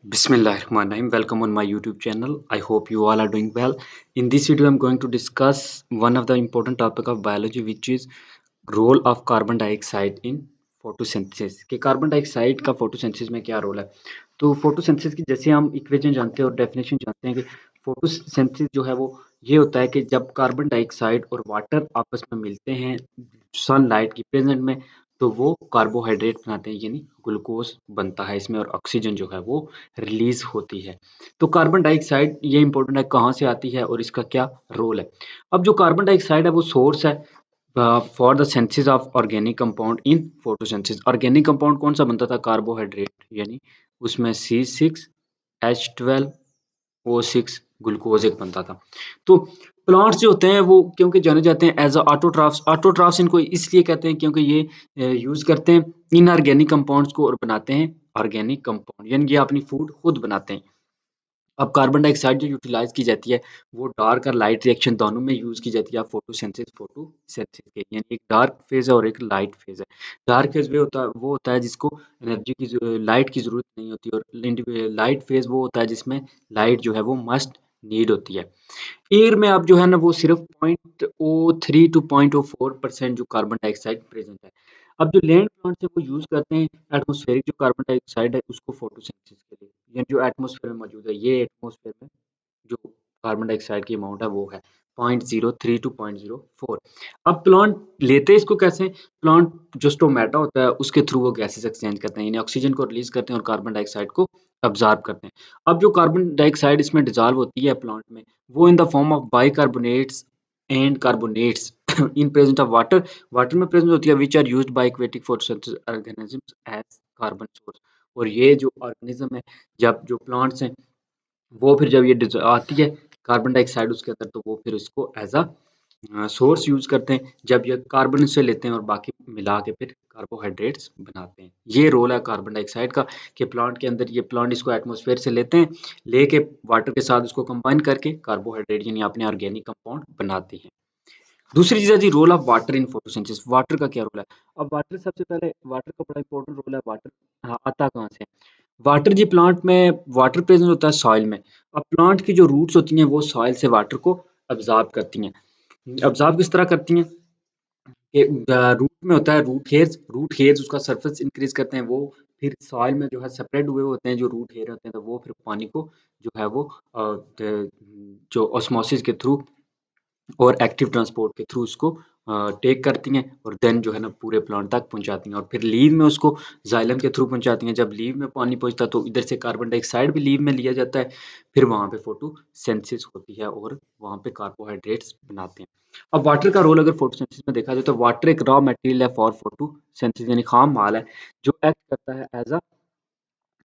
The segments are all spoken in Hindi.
Bismillahirrahmanirrahim. Welcome on my YouTube channel. I hope you all are doing well. In this video, I'm going to discuss one of the important topic of biology, which is role of carbon dioxide in photosynthesis. कि कार्बन डाइऑक्साइड का फोटोसिंथेसिस में क्या रोल है। तो फोटोसिंथेसिस की जैसे हम इक्वेशन जानते हैं और डेफिनेशन जानते हैं कि फोटोसिंथेसिस जो है वो ये होता है कि जब कार्बन डाइऑक्साइड और वाटर आपस में मिलते हैं सनलाइट की प्रेजेंट में, तो वो कार्बोहाइड्रेट बनाते हैं, यानी ग्लूकोज बनता है इसमें, और ऑक्सीजन जो है वो रिलीज होती है। तो कार्बन डाइऑक्साइड ये इंपॉर्टेंट है, कहाँ से आती है और इसका क्या रोल है। अब जो कार्बन डाइऑक्साइड है वो सोर्स है for the synthesis of organic compound in photosynthesis. Organic compound कौन सा बनता था? कार्बोहाइड्रेट, यानी उसमें C6H12O6 ग्लूकोज एक बनता था। तो प्लांट्स जो होते हैं वो क्योंकि जाने जाते हैं एज ऑटोट्राफ्स। ऑटोट्राफ्स इनको इसलिए कहते हैं क्योंकि ये यूज करते हैं इनऑर्गेनिक कंपाउंड्स को और बनाते हैं ऑर्गेनिक कंपाउंड, यानी ये अपनी फूड खुद बनाते हैं। अब कार्बन डाइऑक्साइड जो यूटिलाइज की जाती है वो डार्क और लाइट रिएक्शन दोनों में यूज की जाती है फोटोसिंथेसिस के, यानी एक डार्क फेज है और एक लाइट फेज है। डार्क फेज वो होता है जिसको एनर्जी की लाइट की जरूरत नहीं होती, और लाइट फेज वो होता है जिसमें लाइट जो है वो मस्ट नीड होती है। एयर में अब जो है ना वो सिर्फ 0.03 टू 0.04% जो कार्बन डाइऑक्साइड प्रेजेंट है। अब जो लैंड प्लांट्स है वो यूज करते हैं एटमॉस्फेरिक जो कार्बन डाइऑक्साइड है उसको फोटोसिंथेसिस के लिए, यानी जो एटमॉस्फेयर में मौजूद है, ये एटमॉस्फेयर में जो कार्बन डाइऑक्साइड की अमाउंट है वो है 0.03 टू 0.04। अब प्लांट लेते हैं इसको कैसे? प्लांट जो स्टोमेटा होता है उसके थ्रू वो गैसेस एक्सचेंज करते हैं, यानी ऑक्सीजन को रिलीज करते हैं और कार्बन डाइऑक्साइड को अब्जॉर्ब करते हैं। अब जो कार्बन डाइऑक्साइड इसमें डिजॉल्व होती है प्लांट में, वो in the form of bicarbonates and carbonates in presence of water, water में प्रेजेंट होती है, which are used by aquatic photosynthesis organisms as carbon source. और ये जो ऑर्गेनिज्म है, जब जो प्लांट्स हैं वो फिर जब ये आती है कार्बन डाइऑक्साइड उसके अंदर, तो वो फिर इसको एज अ सोर्स यूज करते हैं, जब ये कार्बन से लेते हैं और बाकी मिला के फिर कार्बोहाइड्रेट्स बनाते हैं। ये रोल है कार्बन डाइऑक्साइड का कि प्लांट के अंदर ये प्लांट इसको एटमॉस्फेयर से लेते हैं, लेके वाटर के साथ उसको कंबाइन करके कार्बोहाइड्रेट यानी अपने ऑर्गेनिक कंपाउंड बनाते हैं। दूसरी चीज है जी role of water in photosynthesis. Water का क्या रोल है? अब वाटर, सबसे पहले वाटर का बड़ा इंपॉर्टेंट रोल है। वाटर आता कहाँ से? वाटर जी प्लांट में वाटर प्रेजेंट होता है सॉइल में। अब प्लांट की जो रूट्स होती हैं वो सॉइल से वाटर को अब्जॉर्ब करती हैं। अब्जॉर्ब किस तरह करती हैं कि रूट में होता है रूट हेयर्स उसका सरफेस इंक्रीज करते हैं, वो फिर सॉइल में जो है स्प्रेड हुए होते हैं जो रूट हेयर होते हैं, तो वो फिर पानी को जो है वो जो ऑस्मोसिस के थ्रू और एक्टिव ट्रांसपोर्ट के थ्रू उसको टेक करती हैं और देन जो है ना पूरे प्लांट तक पहुंचाती हैं, और फिर लीव में उसको जाइलम के थ्रू पहुंचाती हैं। जब लीव में पानी पहुंचता है तो इधर से कार्बन डाइऑक्साइड भी लीव में लिया जाता है, फिर वहां पे फोटोसिंथेसिस होती है और वहां पे कार्बोहाइड्रेट्स बनाते हैं। अब वाटर का रोल अगर फोटोसिंथेसिस में देखा जाए तो वाटर एक रॉ मटेरियल है फॉर फोटोसिंथेसिस, यानी खाम माल है जो एक्ट करता है as a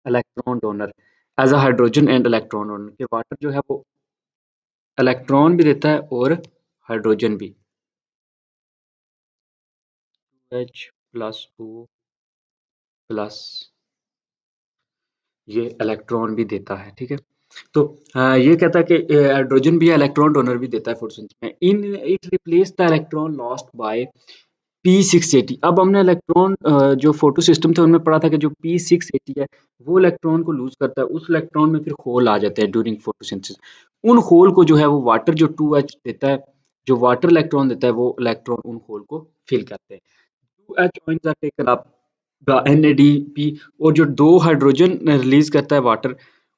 electron donor, as a hydrogen and electron donor. कि वाटर जो है वो इलेक्ट्रॉन भी देता है और हाइड्रोजन भी, H+O+ ये इलेक्ट्रॉन भी देता है, ठीक है। तो ये कहता है कि हाइड्रोजन भी इलेक्ट्रॉन डोनर भी देता है फोटोसिंथेसिस में। In it replace the electron lost by P680। अब हमने इलेक्ट्रॉन जो फोटो सिस्टम थे उनमें पढ़ा था कि जो P680 है वो इलेक्ट्रॉन को लूज करता है, उस इलेक्ट्रॉन में फिर होल आ जाते हैं ड्यूरिंग फोटोसिंथेसिस। उन होल को जो है वो वाटर जो 2H देता है, जो वाटर इलेक्ट्रॉन देता है, वो इलेक्ट्रॉन उन होल को फिल करते हैं। 2H ions are taken up the NADP, और जो दो हाइड्रोजन रिलीज करता है वाटर,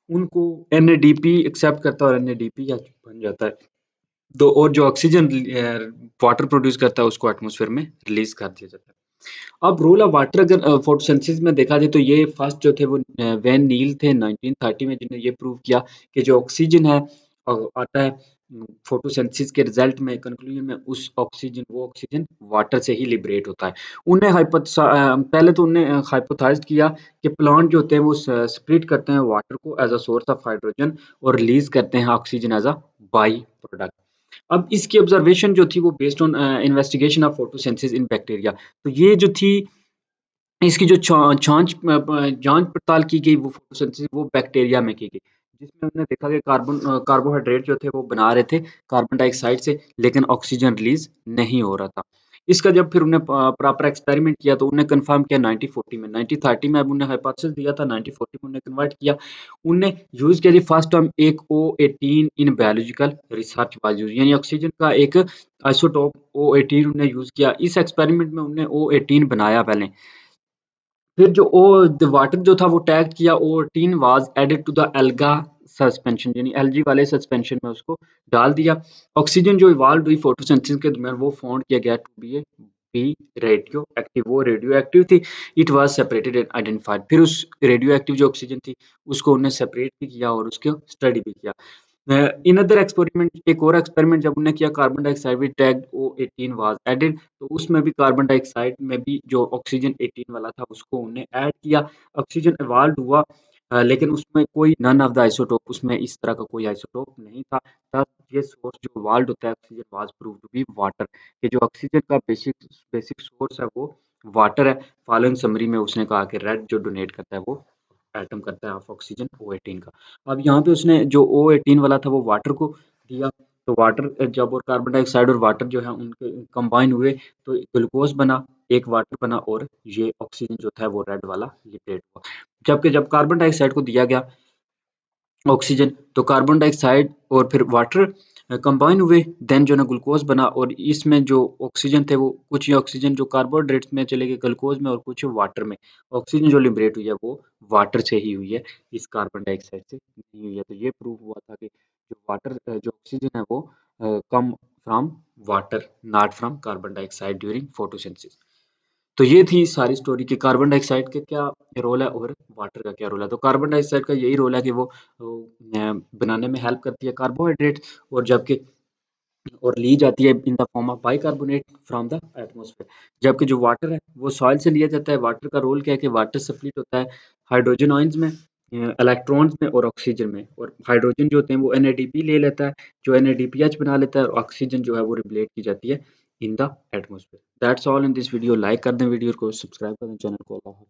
उनको NADP एक्सेप्ट करता है और NADP बन जाता है। दो और जो ऑक्सीजन वाटर प्रोड्यूस करता है उसको एटमॉस्फेयर में रिलीज कर दिया जाता है। अब रोल ऑफ वाटर अगर फोटोसिंथेसिस में देखा जाए तो ये फर्स्ट जो थे वो वैन नील थे 1930 में, जिन्होंने ये प्रूव किया कि जो ऑक्सीजन है आता है फोटोसिंथेसिस के रिजल्ट में, कंक्लूजन में, उस ऑक्सीजन वो ऑक्सीजन वाटर से ही लिबरेट होता है। उन्हें पहले तो उन्हें हाइपोथेसाइज किया कि प्लांट जो होते हैं वो स्प्लिट करते हैं वाटर को as a source of hydrogen और रिलीज करते हैं oxygen as a by product. अब इसकी ऑब्जर्वेशन जो थी वो based on investigation of photosynthesis in bacteria. तो ये जो थी इसकी जो जांच पड़ताल की गई वो फोटोसिंथेसिस वो बैक्टीरिया में की गई, जिसमें हमने देखा कि कार्बोहाइड्रेट जो थे वो बना रहे थे कार्बन डाइऑक्साइड से, लेकिन ऑक्सीजन रिलीज नहीं हो रहा था। इसका जब फिर उन्हें प्रॉपर एक्सपेरिमेंट किया तो उन्हें कंफर्म किया 1940 में। 1930 में अब उन्हें हाइपोथेसिस दिया था, 1940 में उन्हें कन्वर्ट किया। उनने यूज़ किया जी फर्स्ट टाइम एक O18 in biological research was use, यानी ऑक्सीजन का एक आइसोटोप O18 उन्हें यूज़ किया। इस एक्सपेरिमेंट में उन्हें O18 बनाया पहले। फिर जो द वाटर जो था वो टैग किया, O18 was added to the alga suspension, यानी एलजी वाले सस्पेंशन में उसको डाल दिया। ऑक्सीजन जो इवॉल्व हुई फोटोसिंथेसिस के दरमियान वो फाउंड किया गया टू बी रेडियो एक्टिव, वो रेडियो एक्टिव थी। It was separated and identified. फिर उस रेडियो एक्टिव जो ऑक्सीजन थी उसको उन्हें सेपरेट भी किया और उसको स्टडी भी किया। इन अदर एक्सपेरिमेंट, एक और एक्सपेरिमेंट जब उन्होंने किया, carbon dioxide with tag O18 was added, तो उसमें भी कार्बन डाइऑक्साइड में भी जो ऑक्सीजन 18 वाला था उसको उन्हें ऐड किया। ऑक्सीजन इवॉल्व हुआ, लेकिन उसमें कोई नन ऑफ द आइसोटोप, उसमें इस तरह का कोई आइसोटोप नहीं था। तब ये सोर्स जो इवॉल्व होता है oxygen was prove to be water, कि जो ऑक्सीजन का बेसिक सोर्स है वो वाटर है। फॉलोइंग समरी में उसने कहा कि रेड जो डोनेट करता है वो एटम करता है ऑफ ऑक्सीजन O18 का। अब यहाँ पे उसने जो O18 वाला था वो वाटर को दिया, तो वाटर जब और कार्बन डाइऑक्साइड और वाटर जो है उनके कंबाइन हुए तो ग्लूकोज बना, एक वाटर बना, और ये ऑक्सीजन जो था वो रेड वाला लिबरेट हुआ। जबकि जब कार्बन डाइऑक्साइड को दिया गया ऑक्सीजन, तो कार्बन डाइऑक्साइड और फिर वाटर कंबाइन हुए, देन जो है ना ग्लूकोज बना, और इसमें जो ऑक्सीजन थे वो कुछ ऑक्सीजन जो कार्बोहाइड्रेट्स में चले गए ग्लूकोज में, और कुछ वाटर में। ऑक्सीजन जो लिबरेट हुई है वो वाटर से ही हुई है, इस कार्बन डाइऑक्साइड से नहीं हुई है। तो ये प्रूव हुआ था कि जो वाटर जो ऑक्सीजन है वो come from water, not from carbon dioxide during photosynthesis. तो ये थी सारी स्टोरी कि कार्बन डाइऑक्साइड का क्या रोल है और वाटर का क्या रोल है। तो कार्बन डाइऑक्साइड का यही रोल है कि वो बनाने में हेल्प करती है कार्बोहाइड्रेट, और जबकि और ली जाती है इन the form of bicarbonate from the atmosphere. जबकि जो वाटर है वो सॉइल से लिया जाता है। वाटर का रोल क्या है कि वाटर स्प्लिट होता है हाइड्रोजन आयंस में, इलेक्ट्रॉन्स में और ऑक्सीजन में, और हाइड्रोजन जो होते हैं वो NADP ले लेता है, जो NADPH बना लेता है, और ऑक्सीजन जो है वो रिप्लेट की जाती है in the atmosphere. That's all in this video. Like कर दें वीडियो को, सब्सक्राइब कर दें चैनल को।